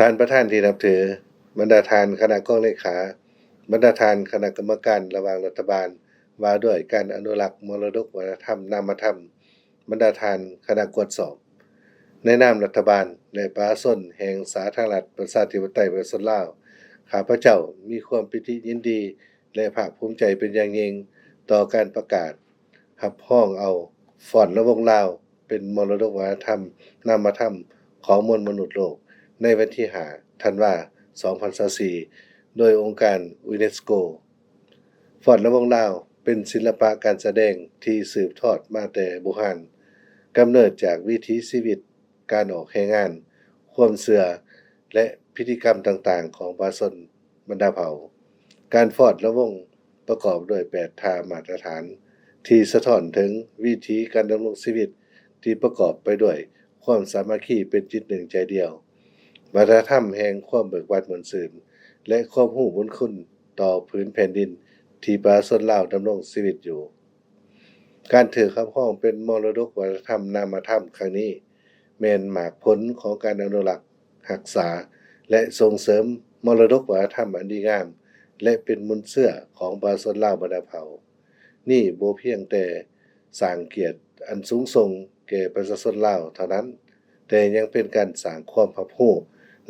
ท่านประธานที่นับถือบรรดาท่านคณะกรรมเลขาบรรดาท่านคณะกรรมการระหว่างรัฐบาลว่าด้วยการอนุรักษ์มรดกวัฒนธรรมนามธรรมบรรดาท่านคณะกวดสอบในนามรัฐบาลและประชาชนแห่งสาธารณรัฐประชาธิปไตยประชาชนลาวข้าพเจ้ามีความปิติยินดีและภาคภูมิใจเป็นอย่างยิ่งต่อการประกาศรับรองเอาฟ้อนระวงลาวเป็นมรดกวัฒนธรรมนามธรรมของมวลมนุษย์โลกในวันที่5ธันวาคม2024โดยองค์การยูเนสโกฟ้อนระวงลาวเป็นศิลปะการแสดงที่สืบทอดมาแต่โบราณกำเนิดจากวิถีชีวิตการออกแรงงานความเชื่อและพิธีกรรมต่างๆของประชาชนบรรดาเผ่าการฟ้อนระวงประกอบด้วย8ท่ามาตรฐานที่สะท้อนถึงวิถีการดำรงชีวิตที่ประกอบไปด้วยความสามัคคีเป็นจิตหนึ่งใจเดียววัฒนธรรมแห่งความเบิกบานม่วนซื่นและความรู้บุญคุณต่อผืนแผ่นดินที่ประชาชนลาวดำรงชีวิตอยู่การถือครอบครองเป็นมรดกวัฒนธรรมนามธรรมครั้งนี้แม่นหมากผลของการอนุรักษ์รักษาและส่งเสริมมรดกวัฒนธรรมอันดีงามและเป็นมนต์เชื่อของประชาชนลาวบรรดาเผ่านี่บ่เพียงแต่สร้างเกียรติอันสูงส่งแก่ประชาชนลาวเท่านั้นแต่ยังเป็นการสร้างความรับรู้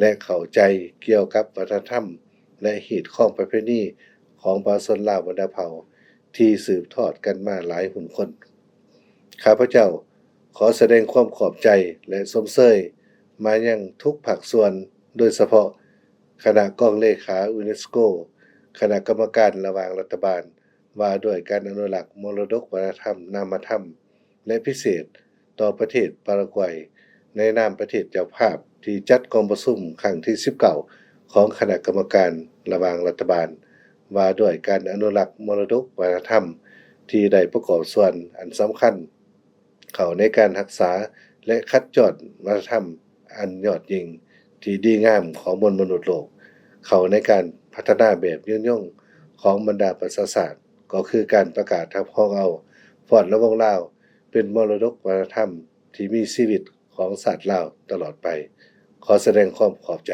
และเข้าใจเกี่ยวกับวัฒนธรรมและฮีตของประเพณีของประชาชนลาวบรรดาเผ่าที่สืบทอดกันมาหลายหุ่นคนข้าพเจ้าขอแสดงความขอบใจและสมเชยมายังทุกภาคส่วนโดยเฉพาะคณะกองเลขายูเนสโกคณะกรรมการระหว่างรัฐบาลว่าด้วยการอนุรักษ์มรดกวัฒนธรรมนามธรรมและพิเศษต่อประเทศปารากวัยในนามประเทศเจ้าภาพที่จัดกองประชุมครั้งที่19ของคณะกรรมการระหว่างรัฐบาลว่าด้วยการอนุรักษ์มรดกวัฒนธรรมที่ได้ประกอบส่วนอันสำคัญเข้าในการรักษาและคัดจอดวัฒนธรรมอันยอดยิ่งที่ดีงามของมวลมนุษย์โลกเข้าในการพัฒนาแบบยืนยงของบรรดาประชาชาติก็คือการประกาศรับรองเอาฟ้อนระวงลาวเป็นมรดกวัฒนธรรมที่มีชีวิตของชาติลาวตลอดไปขอแสดงความขอบใจ